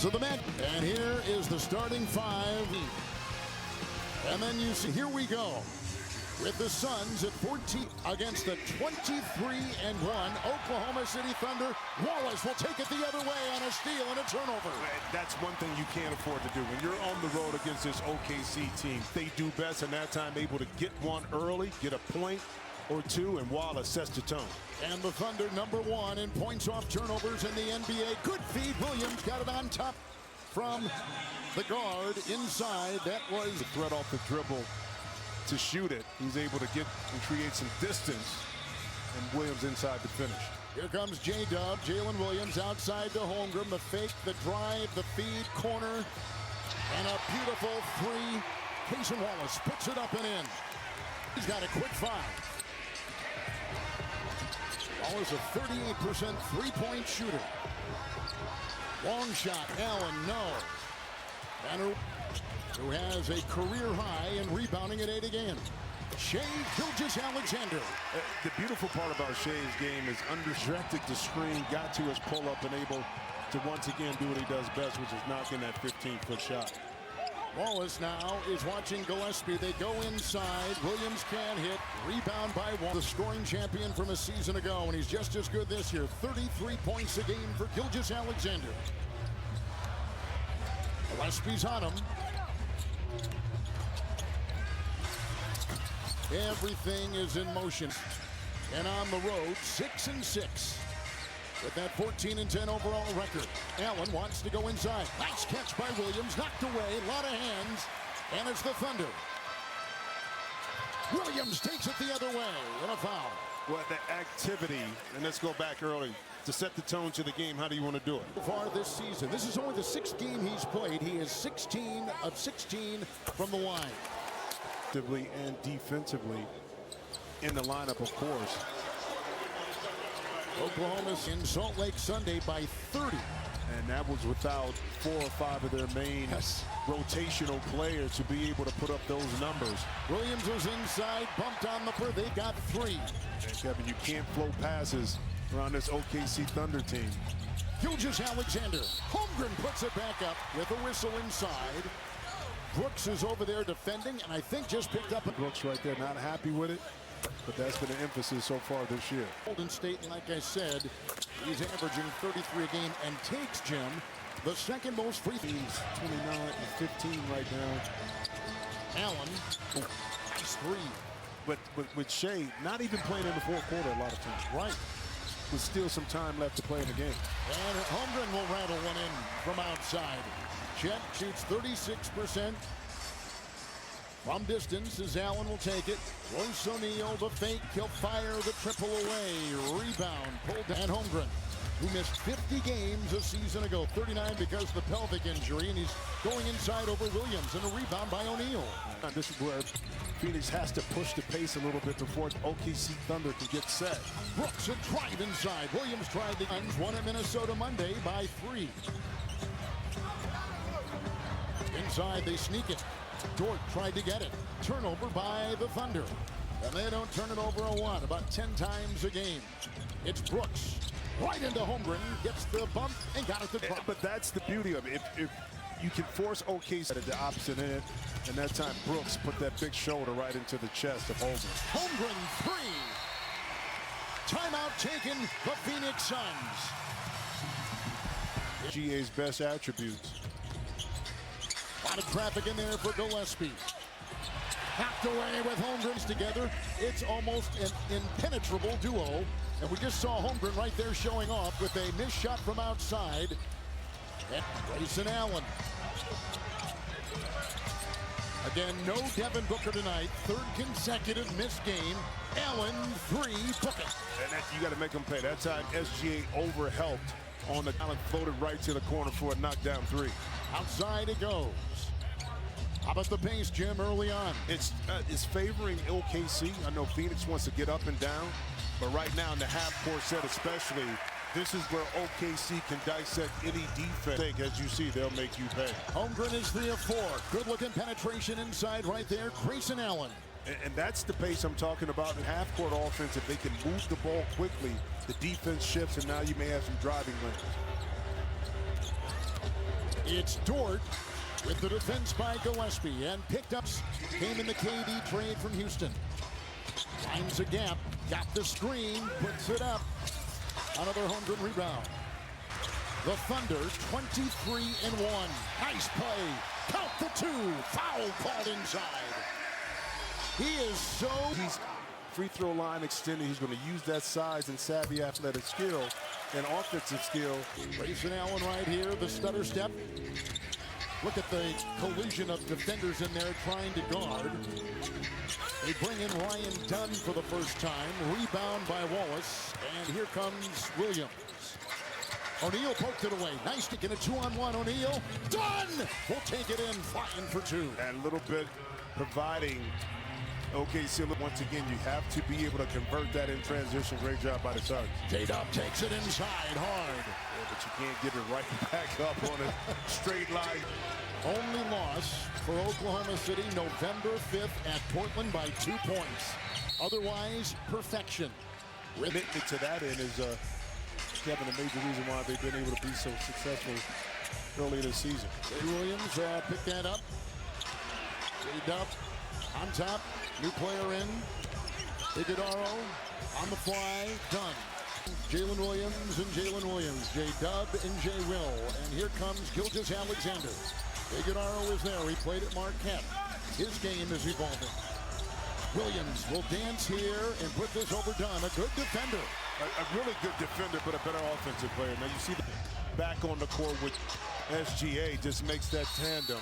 So the man, and here is the starting five. And then you see, here we go. With the Suns at 14 against the 23-1 Oklahoma City Thunder. Wallace will take it the other way on a steal and a turnover. That's one thing you can't afford to do. When you're on the road against this OKC team, they do best in that time, able to get one early, get a point or two, and Wallace sets the tone. And the Thunder #1 in points off turnovers in the NBA. Good feed. Williams got it on top from the guard inside. That was the threat off the dribble to shoot it. He's able to get and create some distance, and Williams inside to finish. Here comes J-Dub. Jalen Williams outside to Holmgren. The fake, the drive, the feed, corner, and a beautiful three. Cason Wallace puts it up and in. He's got a quick five. Wallace a 38% three-point shooter. Long shot, Allen, no. Banner, who has a career high in rebounding at 8 again. Shai Gilgeous-Alexander. The beautiful part about Shai's game is undistracted the screen, got to his pull-up, and able to once again do what he does best, which is knock in that 15-foot shot. Wallace now is watching Gillespie. They go inside. Williams can't hit. Rebound by Wallace, the scoring champion from a season ago, and he's just as good this year. 33 points a game for Gilgeous-Alexander. Gillespie's on him. Everything is in motion. And on the road, 6-6. With that 14-10 overall record. Allen wants to go inside. Nice catch by Williams. Knocked away. A lot of hands. And it's the Thunder. Williams takes it the other way. And a foul. Well, the activity, and let's go back early, to set the tone to the game. How do you want to do it? So far this season, this is only the 6th game he's played. He is 16 of 16 from the line. And defensively in the lineup, of course. Oklahoma's in Salt Lake Sunday by 30. And that was without 4 or 5 of their main rotational players to be able to put up those numbers. Williams was inside, bumped on the per. They got 3. And Kevin, you can't flow passes around this OKC Thunder team. Gilgeous-Alexander. Holmgren puts it back up with a whistle inside. Brooks is over there defending, and I think just picked up. Brooks right there, not happy with it, but that's been an emphasis so far this year. Golden State, and like I said, he's averaging 33 a game and takes, Jim, the second most free throws. He's 29 and 15 right now. Allen, nice three. But with Shai not even playing in the fourth quarter a lot of times. Right. With still some time left to play in the game. And Holmgren will rattle one in from outside. Chet shoots 36%. From distance, as Allen will take it. Royce O'Neal, the fake. He'll fire the triple away. Rebound pulled down. Holmgren, who missed 50 games a season ago. 39 because of the pelvic injury, and he's going inside over Williams, and a rebound by O'Neal. This is where Phoenix has to push the pace a little bit before OKC Thunder can get set. Brooks a drive inside. Williams tried the Suns, won at Minnesota Monday by 3. Inside, they sneak it. Dort tried to get it. Turnover by the Thunder. And they don't turn it over a one about 10 times a game. It's Brooks. Right into Holmgren. Gets the bump and got it to drop. But that's the beauty of it. If you can force OKC at the opposite end, and that time Brooks put that big shoulder right into the chest of Holmgren. Holmgren 3. Timeout taken. The Phoenix Suns. GA's best attributes. A lot of traffic in there for Gillespie. Hacked away with Holmgren together. It's almost an impenetrable duo. And we just saw Holmgren right there showing off with a missed shot from outside. And Grayson Allen. Again, no Devin Booker tonight. 3rd consecutive missed game. Allen 3, Booker. And that, you got to make them pay. That time SGA overhelped on the Allen, floated right to the corner for a knockdown 3. Outside it goes. How about the pace, Jim, early on? It's favoring OKC. I know Phoenix wants to get up and down, but right now in the half-court set especially, this is where OKC can dissect any defense. As you see, they'll make you pay. Holmgren is 3 of 4. Good-looking penetration inside right there. Grayson Allen. And that's the pace I'm talking about in half-court offense. If they can move the ball quickly, the defense shifts, and now you may have some driving lanes. It's Dort with the defense by Gillespie, and picked up. Came in the KD trade from Houston. Finds a gap, got the screen, puts it up. Another home rebound. The Thunder 23-1. Nice play. Count the two. Foul called inside. He is so... He's free throw line extended. He's going to use that size and savvy athletic skill and offensive skill. Grayson Allen right here, the stutter step. Look at the collision of defenders in there trying to guard. They bring in Ryan Dunn for the first time. Rebound by Wallace. And here comes Williams. O'Neal poked it away. Nice to get a 2-on-1. O'Neal. Dunn will take it in, flying for two. And a little bit providing OKC. Once again, you have to be able to convert that in transition. Great job by the Suns. J-Dub takes it inside hard. Yeah, but you can't get it right back up on a straight line. Only loss for Oklahoma City November 5th at Portland by 2 points. Otherwise, perfection. Commitment to that end is Kevin, a major reason why they've been able to be so successful early this season. Jay Williams picked that up. J-Dub on top. New player in. Iguodaro on the fly. Done. Jalen Williams and Jalen Williams. J-Dub and J-Will. And here comes Gilgeous-Alexander. Iguodaro is there. He played at Marquette. His game is evolving. Williams will dance here and put this over Dunn. A good defender. A really good defender, but a better offensive player. Now you see the back on the court with SGA just makes that tandem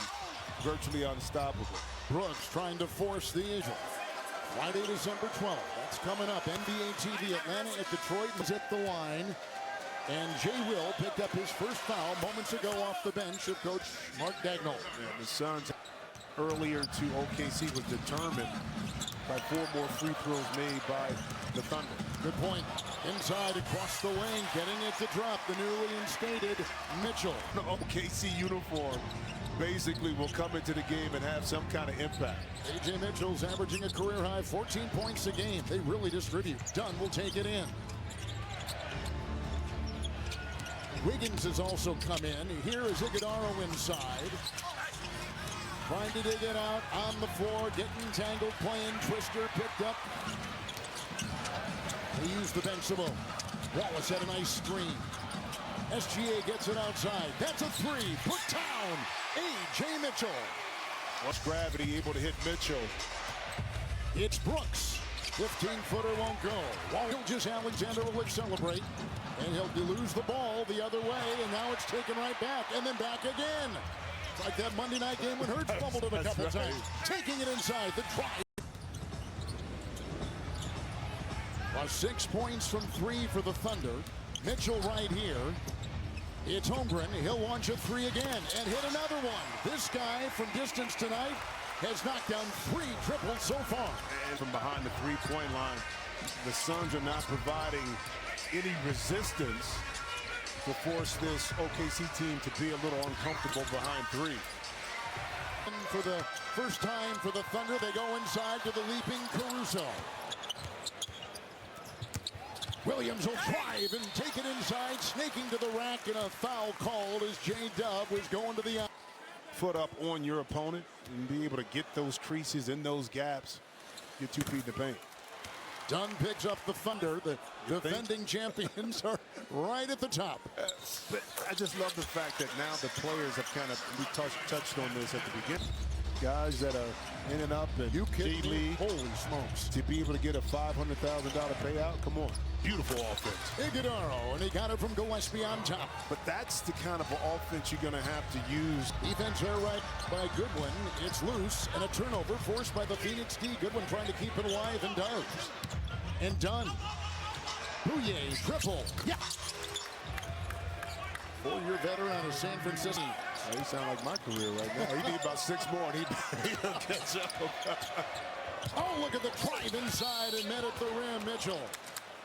virtually unstoppable. Brooks trying to force the issue. Friday, December 12th. That's coming up. NBA TV, Atlanta at Detroit is at the line. And Jay Will picked up his first foul moments ago off the bench of Coach Mark Dagnall. Yeah, the Suns earlier to OKC was determined by 4 more free throws made by the Thunder. Good point. Inside across the wing, getting it to drop. The newly instated Mitchell. The OKC uniform basically will come into the game and have some kind of impact. A.J. Mitchell's averaging a career high 14 points a game. They really distribute. Dunn will take it in. Wiggins has also come in. Here is Iguodaro inside. Trying to dig it out on the floor, getting tangled, playing Twister, picked up. They use the bench some more. Wallace had a nice screen. SGA gets it outside. That's a three. Put down. A.J. Mitchell. What's gravity able to hit Mitchell? It's Brooks. 15-footer won't go. Gilgeous-Alexander will celebrate. And he'll lose the ball the other way. And now it's taken right back. And then back again. It's like that Monday night game when Hurts fumbled it a couple times. Taking it inside. The drive. 6 points from 3 for the Thunder. Mitchell right here. It's Holmgren. He'll launch a 3 again and hit another one. This guy from distance tonight has knocked down 3 triples so far. And from behind the three-point line, the Suns are not providing any resistance to force this OKC team to be a little uncomfortable behind 3. And for the first time for the Thunder, they go inside to the leaping Caruso. Williams will drive and take it inside, snaking to the rack, and a foul called as J-Dub was going to the foot up on your opponent and be able to get those creases in those gaps, get 2 feet in the paint. Dunn picks up the Thunder. The defending champions are right at the top. But I just love the fact that now the players have kind of, we touched on this at the beginning. Guys that are in and up in G-League. Holy smokes. To be able to get a $500,000 payout, come on. Beautiful offense. Iguodaro, and he got it from Gillespie on top. But that's the kind of offense you're going to have to use. Defense here right by Goodwin. It's loose, and a turnover forced by the Phoenix D. Goodwin trying to keep it alive, and does. And Dunn. Bouye, triple. Yeah. 4-year veteran of San Francisco. Oh, he sound like my career right now. He need about 6 more, and he'll catch up. Oh, look at the drive inside and met at the rim. Mitchell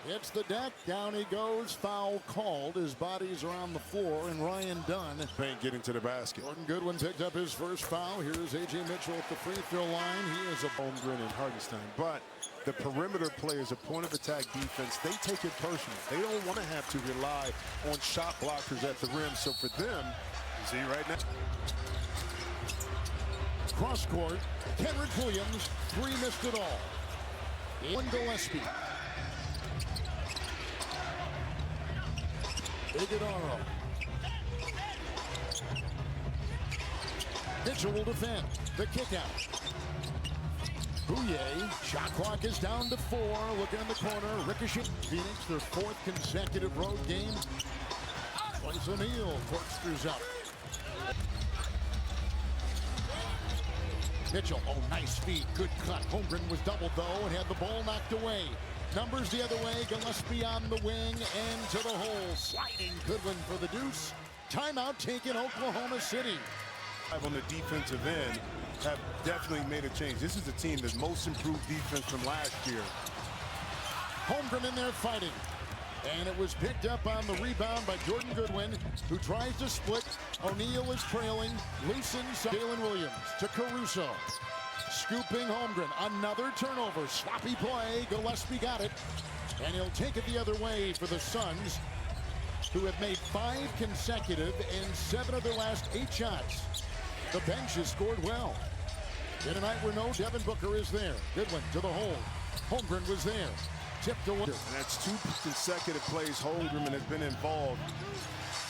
hits the deck. Down he goes. Foul called. His body's around the floor, and Ryan Dunn. Paint getting to the basket. Jordan Goodwin picked up his first foul. Here's A.J. Mitchell at the free throw line. He is a Holmgren and Hartenstein. But the perimeter players, a point of attack defense, they take it personal. They don't want to have to rely on shot blockers at the rim. So for them, See right now. Cross court, Kenrich Williams, 3 missed it all. One Gillespie. Iguodala. Mitchell will defend. The kick out. Bouye. Shot clock is down to 4. Looking in the corner. Ricochet. Phoenix, their 4th consecutive road game. Royce O'Neal corkscrews up. Mitchell, oh, nice feed, good cut. Holmgren was doubled, though, and had the ball knocked away. Numbers the other way, Gillespie on the wing, and to the hole. Sliding Goodwin for the deuce. Timeout taken, Oklahoma City. On the defensive end have definitely made a change. This is the team that's most improved defense from last year. Holmgren in there fighting. And it was picked up on the rebound by Jordan Goodwin, who tries to split. O'Neal is trailing. Loosens Jalen Williams to Caruso. Scooping Holmgren. Another turnover. Sloppy play. Gillespie got it. And he'll take it the other way for the Suns, who have made 5 consecutive and 7 of their last 8 shots. The bench has scored well. In a night where no Devin Booker is there. Goodwin to the hole. Holmgren was there. Tipped away. And that's 2 consecutive plays Holmgren has been involved.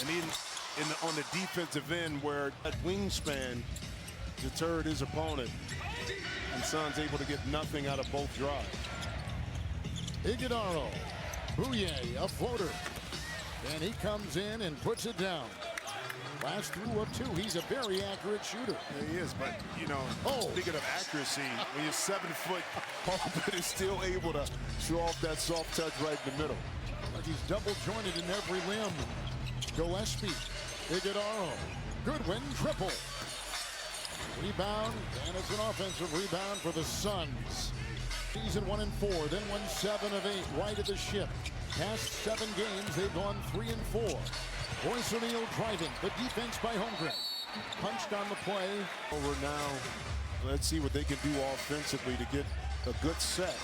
And on the defensive end where that wingspan deterred his opponent. And Suns able to get nothing out of both drives. Iguodala. Bouye, a floater. And he comes in and puts it down. Last through of 2. He's a very accurate shooter. Yeah, he is, but, you know, speaking of accuracy, when you're 7 foot, Holmgren is still able to show off that soft touch right in the middle. Like he's double jointed in every limb. Gillespie. Iguodala. Goodwin, triple. Rebound, and it's an offensive rebound for the Suns. Season 1 and 4, then won 7 of 8, right at the ship. Past 7 games, they've gone 3 and 4. Royce O'Neal driving, the defense by Holmgren. Punched on the play. Over now, let's see what they can do offensively to get a good set.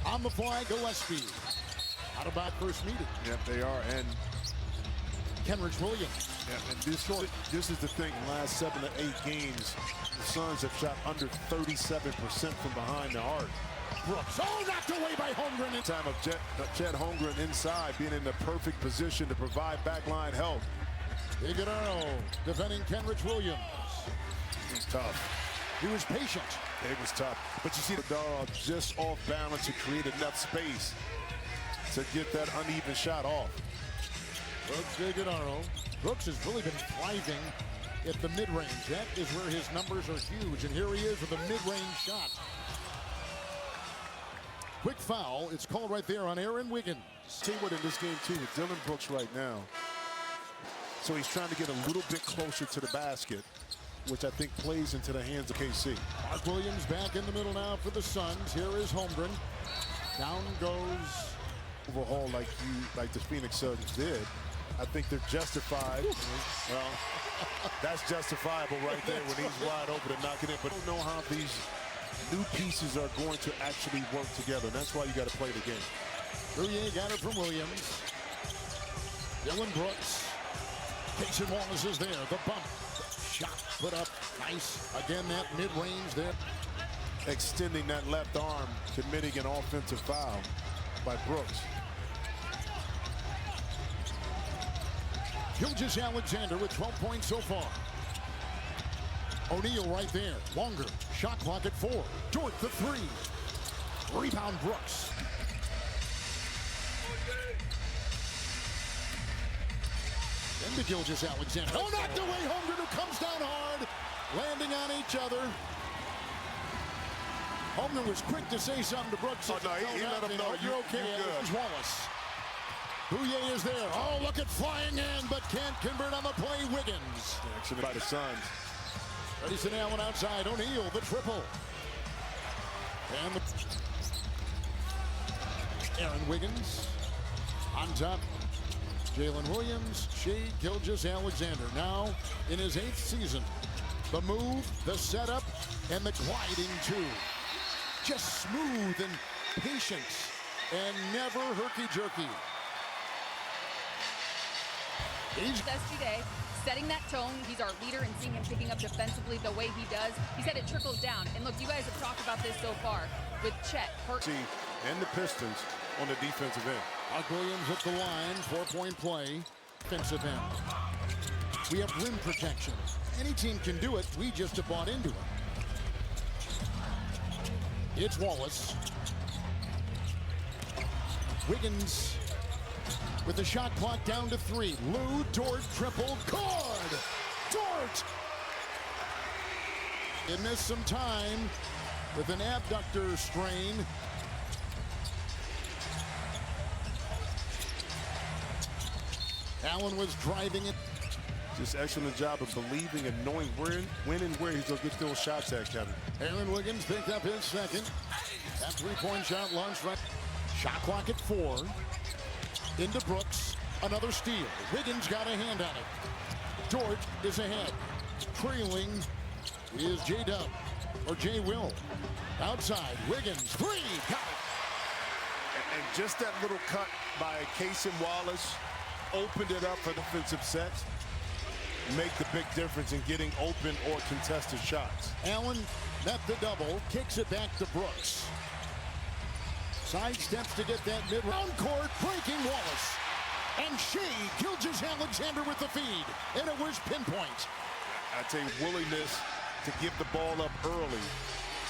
On the fly, Gillespie. How about first meeting? Yep, they are, and Kenrich Williams. yeah, and this is the thing. In the last 7 to 8 games, the Suns have shot under 37% from behind the arc. Brooks, oh, knocked away by Holmgren. In Time of Chet Holmgren inside, being in the perfect position to provide backline help. Iguodala defending Kenrich Williams. It was tough. He was patient. It was tough. But you see the dog just off balance to create enough space to get that uneven shot off. Brooks Iguodala. Brooks has really been thriving at the mid-range. That is where his numbers are huge. And here he is with a mid-range shot. Quick foul. It's called right there on Aaron Wiggins. See what in this game, too, with Dylan Brooks right now. So he's trying to get a little bit closer to the basket, which I think plays into the hands of KC. Mark Williams back in the middle now for the Suns. Here is Holmgren. Down goes. Overhaul like the Phoenix Suns did. I think they're justified. Well, that's justifiable right there when he's wide open and knocking it. But I don't know how these new pieces are going to actually work together. That's why you got to play the game. Bouye got it from Williams. Dylan Brooks. Casey Wallace is there. The bump. Shot put up. Nice. Again, that mid-range there. Extending that left arm, committing an offensive foul by Brooks. Gilgeous-Alexander with 12 points so far. O'Neal right there. Longer. Shot clock at 4. Dort the 3. Rebound Brooks. Into Gilgeous-Alexander. Oh, knocked away. Holmgren, who comes down hard. Landing on each other. Holmgren was quick to say something to Brooks. Oh, no, he let him know. You're okay. Here's Wallace. Bouye is there. Oh, look at flying in, but can't convert on the play. Wiggins. Action by the Suns. Grayson Allen outside. O'Neal, the triple. And Aaron Wiggins on top. Jalen Williams, Shai Gilgeous-Alexander now in his 8th season. The move, the setup, and the gliding too. Just smooth and patient and never herky-jerky. He's SG Day, setting that tone. He's our leader, and seeing him picking up defensively the way he does, he said it trickles down. And look, you guys have talked about this so far with Chet, and the Pistons on the defensive end. Mark Williams at the line, 4-point play, defensive end. We have rim protection. Any team can do it. We just have bought into it. It's Wallace. Wiggins with the shot clock down to 3. Lou Dort triple. Cord! Dort! He missed some time with an abductor strain. Allen was driving it. Just excellent job of believing and knowing when and where he's going to get those shots at, Kevin. Aaron Wiggins picked up his second. That three-point shot launched right. Shot clock at 4. Into Brooks. Another steal. Wiggins got a hand on it. Dort is ahead. Trailing is J-Dub, or J-Will. Outside, Wiggins, 3, got it. And just that little cut by Cason Wallace opened it up for defensive sets. Make the big difference in getting open or contested shots. Allen met the double, kicks it back to Brooks. Side steps to get that mid-round court, breaking Wallace. And Shai Gilgeous-Alexander with the feed, and it was pinpoint. I tell you, willingness to give the ball up early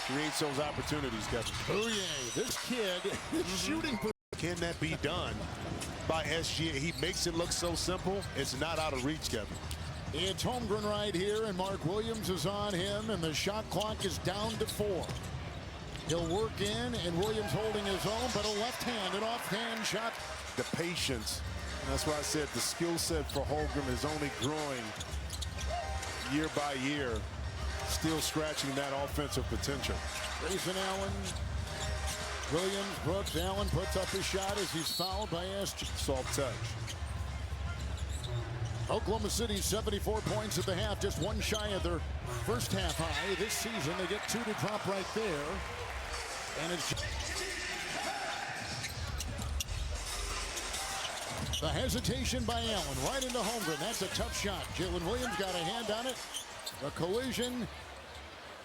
creates those opportunities, Kevin. Oh yeah, this kid is shooting for. Can that be done by SGA? He makes it look so simple. It's not out of reach, Kevin. It's Holmgren right here, and Mark Williams is on him, and the shot clock is down to 4. He'll work in, and Williams holding his own, but a left hand, an offhand shot. The patience. That's why I said the skill set for Holmgren is only growing year by year. Still scratching that offensive potential. Grayson Allen, Williams, Brooks, Allen puts up his shot as he's fouled by SG. Soft touch. Oklahoma City 74 points at the half, just one shy of their first half high. This season they get 2 to drop right there. And it's the hesitation by Allen right into Holmgren. That's a tough shot. Jalen Williams got a hand on it. The collision,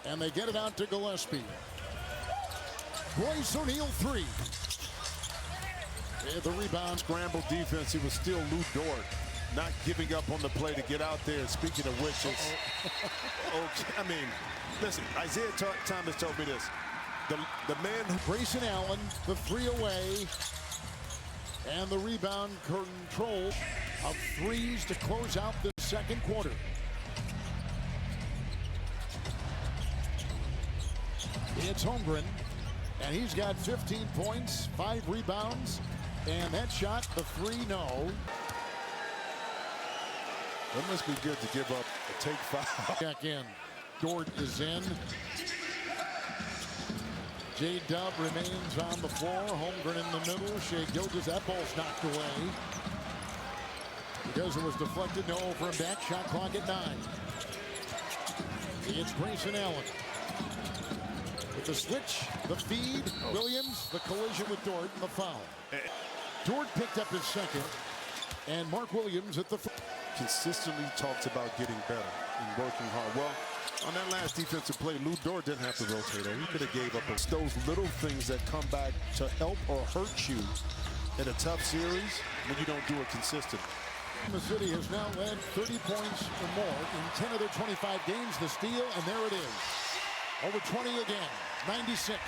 and they get it out to Gillespie. Royce O'Neal 3. Yeah, the rebound scramble defense. It was still Lou Dort not giving up on the play to get out there. Speaking of which, it's okay. I mean, listen, Isaiah Thomas told me this. The man who Grayson Allen, the 3 away, and the rebound control of 3s to close out the second quarter. It's Holmgren, and he's got 15 points, 5 rebounds, and that shot, the 3, no. That must be good to give up a take 5. Back in. Dort is in. J-Dub remains on the floor. Holmgren in the middle. Shai Gilgeous, that ball's knocked away. Because it was deflected, no over and back. Shot clock at 9. It's Grayson Allen. With the switch, the feed, Williams, the collision with Dort, and the foul. Dort picked up his second, and Mark Williams at the consistently talks about getting better and working hard. Well, on that last defensive play, Lou Dort didn't have to rotate her. He could have gave up. It's those little things that come back to help or hurt you in a tough series when you don't do it consistently. The City has now led 30 points or more in 10 of their 25 games. The steal, and there it is. Over 20 again. 96.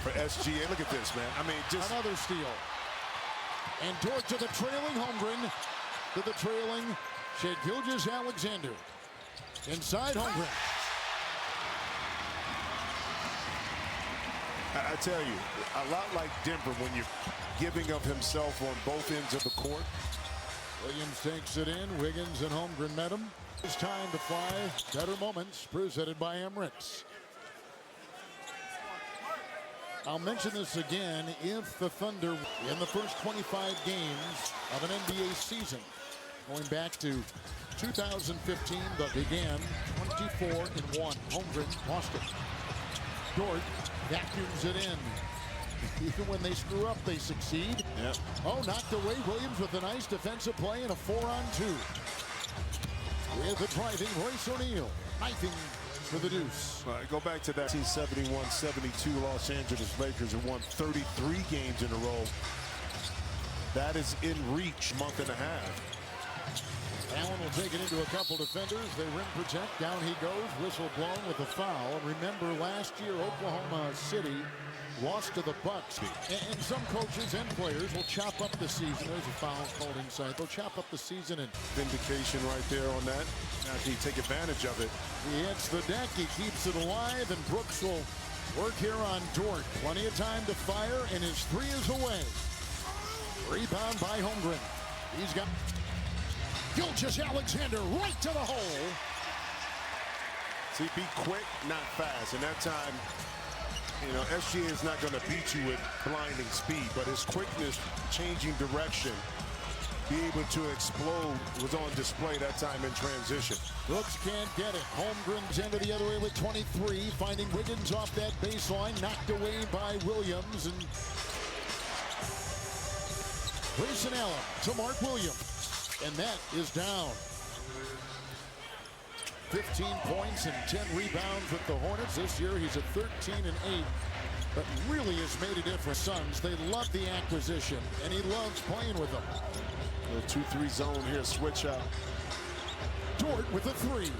For SGA, look at this, man. I mean, just another steal. And Dort to the trailing Holmgren. To the trailing Shai Gilgeous-Alexander. Inside Holmgren. I tell you, a lot like Denver when you're giving of himself on both ends of the court. Williams takes it in. Wiggins and Holmgren met him. It's time to fly. Better moments presented by Emirates. I'll mention this again. If the Thunder in the first 25 games of an NBA season, going back to 2015, that began 24-1. Holmgren lost it. Dort vacuums it in. Even when they screw up, they succeed. Yep. Oh, knocked away. Williams with a nice defensive play and a 4-on-2. With the driving, Royce O'Neal knifing for the deuce. Go back to that 1971-72 Los Angeles Lakers have won 33 games in a row. That is in reach, month and a half. Allen will take it into a couple defenders. They rim protect. Down he goes. Whistle blown with a foul. And remember, last year, Oklahoma City lost to the Bucks. And some coaches and players will chop up the season. There's a foul called inside. They'll chop up the season. And Vindication right there on that. After you take advantage of it. he hits the deck. He keeps it alive. And Brooks will work here on Dort. Plenty of time to fire. And his three is away. Rebound by Holmgren. He's got Gilgeous-Alexander right to the hole. See, be quick, not fast. And that time, you know, SGA is not going to beat you with blinding speed, but his quickness, changing direction, be able to explode was on display that time in transition. Brooks can't get it. Holmgren's into the other way with 23, finding Wiggins off that baseline, knocked away by Williams, and Grayson Allen to Mark Williams. And that is down. 15 points and 10 rebounds with the Hornets. This year he's at 13 and 8. But really has made a difference. Suns, they love the acquisition, and he loves playing with them. Little 2-3 zone here, switch up. Dort with a three.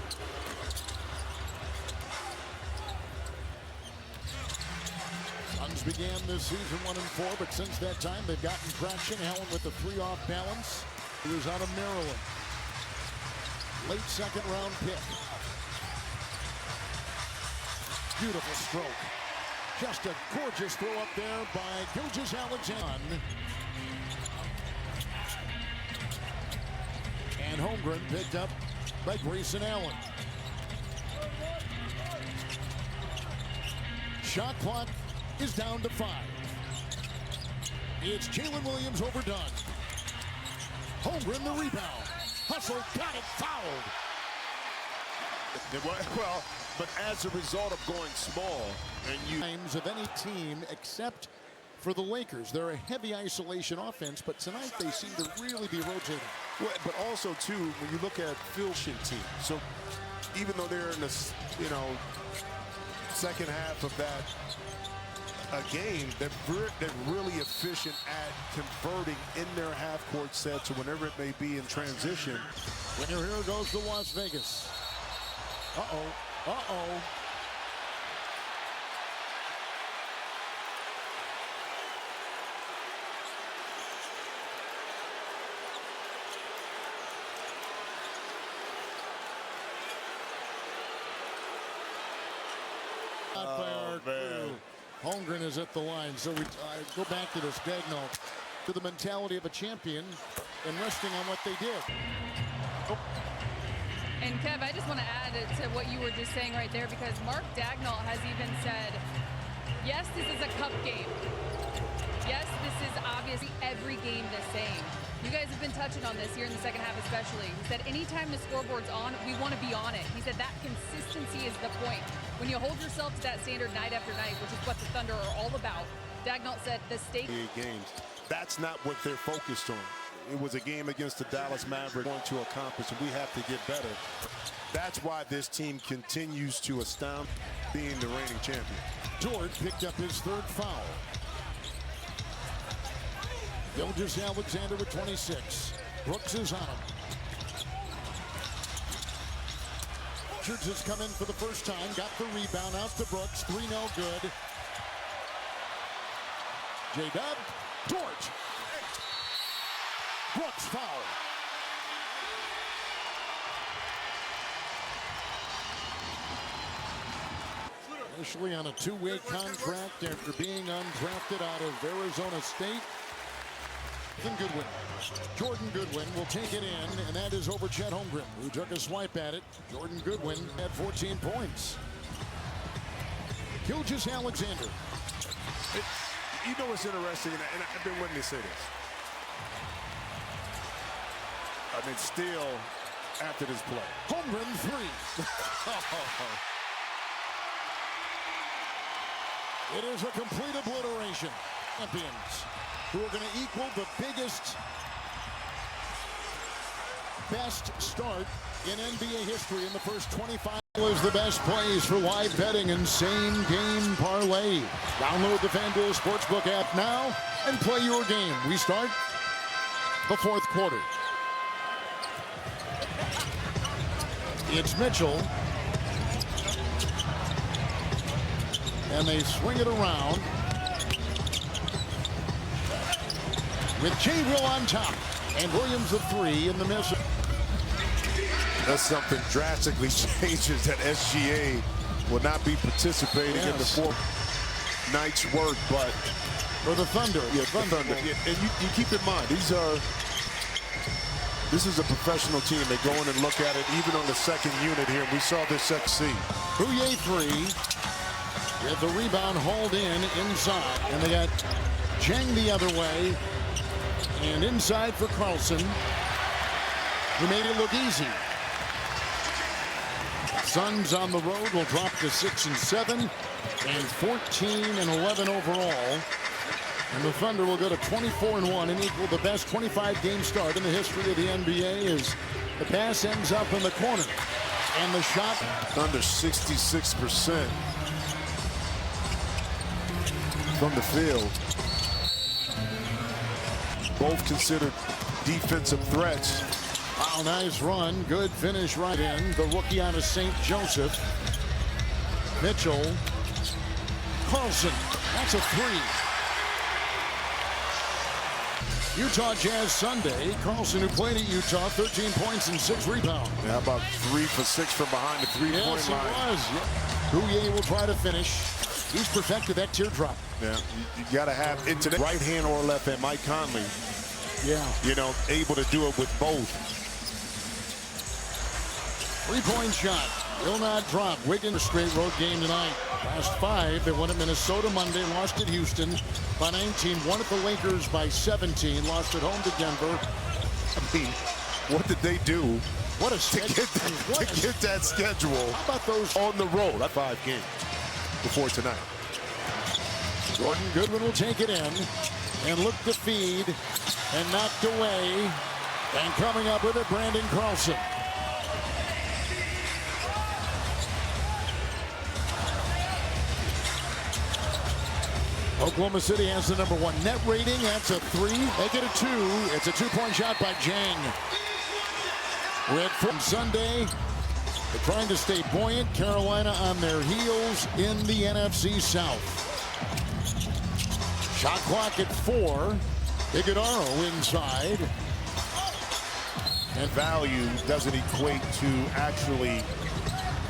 Suns began this season 1-4, but since that time they've gotten traction. Allen with the three off balance. He was out of Maryland. Late second round pick. Beautiful stroke. Just a gorgeous throw up there by Gilgeous-Alexander. And Holmgren picked up by Grayson Allen. Shot clock is down to 5. It's Jalen Williams overdone. Holmgren the rebound. Hustle, got it, fouled. Well, but as a result of going small, and you Times of any team except for the Lakers. They're a heavy isolation offense, but tonight they seem to really be rotating. well, but also too, when you look at Philshin team, so even though they're in the second half of that game, they're really efficient at converting in their half-court sets or whenever it may be in transition. Winner here goes to Las Vegas. Uh-oh. Uh-oh. Holmgren is at the line, so we go back to this Daigneault, to the mentality of a champion and resting on what they did. Oh. And Kev, I just want to add to what you were just saying right there, because Mark Daigneault has even said, yes, this is a cup game. Yes, this is obviously every game the same. You guys have been touching on this here in the second half especially. He said anytime the scoreboard's on, we want to be on it. He said that consistency is the point. When you hold yourself to that standard night after night, which is what the Thunder are all about, Daigneault said the state games. That's not what they're focused on. It was a game against the Dallas Mavericks going to accomplish, and we have to get better. That's why this team continues to astound, being the reigning champion. Dort picked up his third foul. Gilgeous-Alexander with 26. Brooks is on him. Richards has come in for the first time, got the rebound out to Brooks. 3 no good. J-Dub, Dort. Brooks foul. Initially on a two-way contract after being undrafted out of Arizona State. Jordan Goodwin will take it in, and that is over Chet Holmgren, who took a swipe at it. Jordan Goodwin had 14 points. Gilgeous-Alexander. You know what's interesting, and I've been waiting to say this. I mean, still after this play. Holmgren 3. It is a complete obliteration. Champions who are going to equal the best start in NBA history in the first 25. Was the best plays for live betting and same-game parlay. Download the FanDuel Sportsbook app now and play your game. We start the fourth quarter. It's Mitchell. And they swing it around with J. Will on top. And Williams the three in the miss. That's something drastically changes that SGA will not be participating in the fourth night's work, but for the Thunder. Yeah, Thunder. Yeah, and you keep in mind, this is a professional team. They go in and look at it, even on the second unit here. We saw this succeed. Bouye three. With the rebound hauled in inside. And they got Cheng the other way. And inside for Carlson, who made it look easy. Suns on the road will drop to 6-7 and 14-11 overall. And the Thunder will go to 24-1 and equal the best 25-game start in the history of the NBA as the pass ends up in the corner. And the shot. Thunder 66% from the field. Both considered defensive threats. Wow, nice run. Good finish right in. The rookie out of St. Joseph. Mitchell. Carlson. That's a three. Utah Jazz Sunday. Carlson, who played at Utah, 13 points and 6 rebounds. Yeah, how about 3 for 6 from behind the three-point line? Yes, he was. Bouye will try to finish. He's perfected that teardrop. Yeah, you got to have into the right hand or left hand. Mike Conley, able to do it with both. Three-point shot. Will not drop. Wiggins, straight road game tonight. Last 5, they won at Minnesota Monday, lost at Houston by 19, won at the Lakers by 17, lost at home to Denver. I mean, what did they do? What a schedule. To get that schedule. How about those on the road? 5 games before tonight. Jordan Goodwin will take it in and look to feed and knocked away. And coming up with it, Brandon Carlson. Oklahoma City has the #1 net rating. That's a 3. They get a 2. It's a 2-point shot by Jang. Red from Sunday. They're trying to stay buoyant. Carolina on their heels in the NFC South. Shot clock at 4. Iguodala inside. And value doesn't equate to actually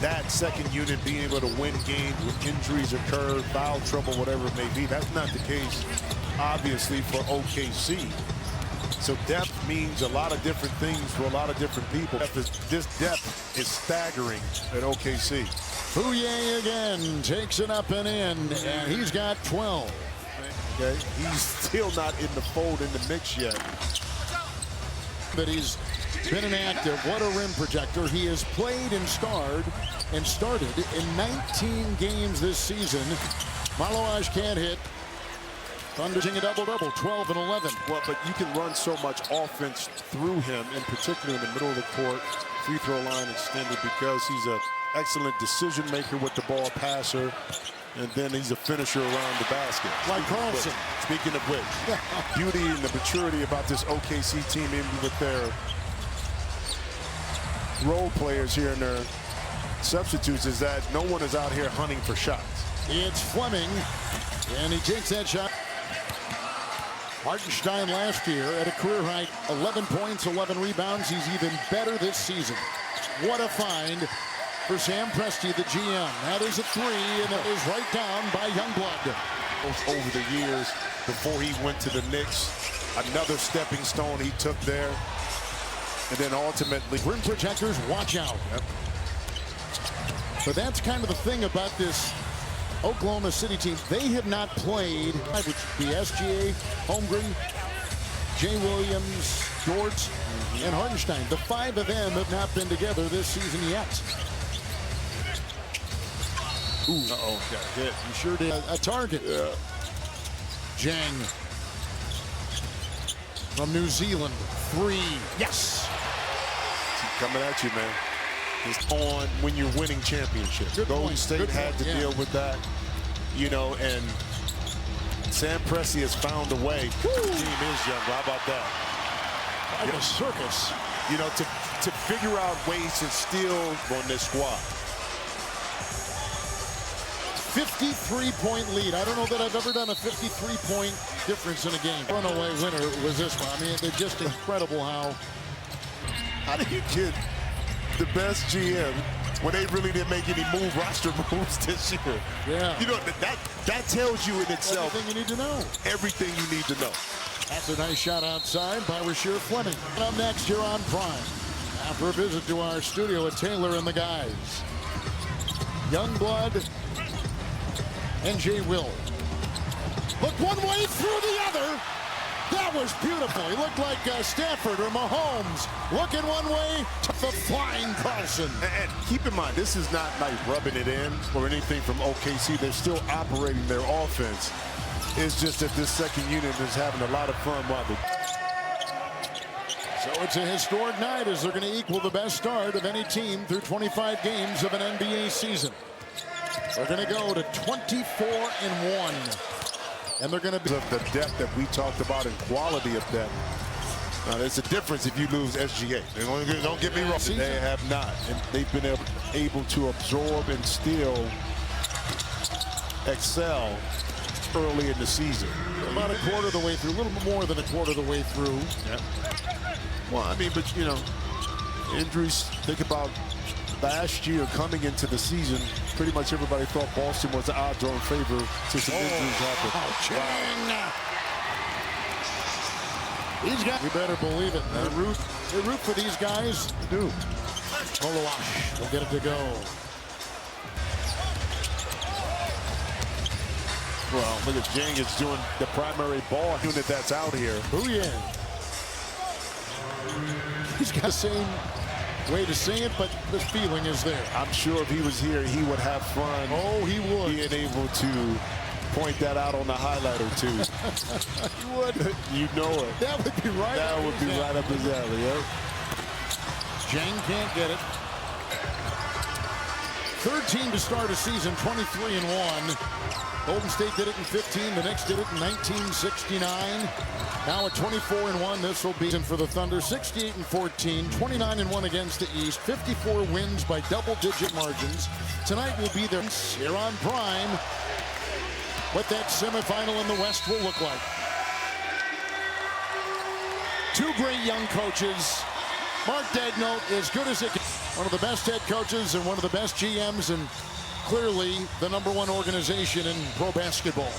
that second unit being able to win games when injuries occur, foul trouble, whatever it may be. That's not the case, obviously, for OKC. So depth means a lot of different things for a lot of different people. This depth is staggering at OKC. Bouye again takes it up and in, and he's got 12. Okay, he's still not in the fold, in the mix yet. But he's been inactive. What a rim protector. He has played and started in 19 games this season. Malouage can't hit. Thunder's a double-double, 12 and 11. Well, but you can run so much offense through him, in particular in the middle of the court, free throw line extended, because he's an excellent decision maker with the ball, passer, and then he's a finisher around the basket. Like Carlson. Speaking of which, beauty and the maturity about this OKC team, even with their role players here and their substitutes, is that no one is out here hunting for shots. It's Fleming, and he takes that shot. Hartenstein last year at a career high 11 points, 11 rebounds. He's even better this season. What a find for Sam Presti, the GM. That is a 3, and it is right down by Youngblood. Over the years, before he went to the Knicks, another stepping stone he took there. And then ultimately, rim protectors, watch out. Yep. But that's kind of the thing about this Oklahoma City team. They have not played, which would be SGA, Holmgren, Jay Williams, Dort, and Hartenstein. The 5 of them have not been together this season yet. Ooh, got hit. He sure did. A target. Yeah. Jang from New Zealand. 3. Yes. Coming at you, man. It's on when you're winning championships. Golden State had to deal with that, you know, and Sam Presti has found a way. The team is young. How about that? Like a circus. You know, to figure out ways to steal on this squad. 53-point lead. I don't know that I've ever done a 53-point difference in a game. Runaway winner was this one. I mean, they're just incredible How do you get the best GM when they really didn't make any roster moves this year? Yeah. You know, that tells you in itself everything you need to know. Everything you need to know. That's a nice shot outside by Rasheer Fleming. And up next here on Prime, after a visit to our studio at Taylor and the guys, Youngblood and Jay Will. Look one way through the other. That was beautiful. He looked like Stafford or Mahomes. Looking one way to the flying Carlson. And keep in mind, this is not like rubbing it in or anything from OKC. They're still operating their offense. It's just that this second unit is having a lot of fun while So it's a historic night as they're going to equal the best start of any team through 25 games of an NBA season. They're going to go to 24-1. And they're going to be of the depth that we talked about and quality of depth. Now, there's a difference if you lose SGA. Don't get me wrong. They have not. And they've been able to absorb and still excel early in the season. About a quarter of the way through, a little bit more than a quarter of the way through. Yeah. Well, I mean, but, you know, injuries, think about last year coming into the season, pretty much everybody thought Boston was the odds-on favorite to some injuries happen. Wow. These guys, you better believe it. They root for these guys. They do. Molowash will get it to go. Well, look at Jang is doing the primary ball unit that's out here. Oh, yeah. He's got the same way to say it, but the feeling is there. I'm sure if he was here, he would have fun. Oh, he would. Being able to point that out on the highlighter, too. He would. You know it. That would be right That would be right up his alley, yeah. Jang can't get it. Third team to start a season, 23-1. Golden State did it in 15. The Knicks did it in 1969. Now at 24-1, this will be for the Thunder. 68-14, 29-1 against the East. 54 wins by double-digit margins. Tonight will be there here on Prime. What that semifinal in the West will look like. Two great young coaches. Mark Daigneault, as good as it can. One of the best head coaches and one of the best GMs, and clearly the #1 organization in pro basketball.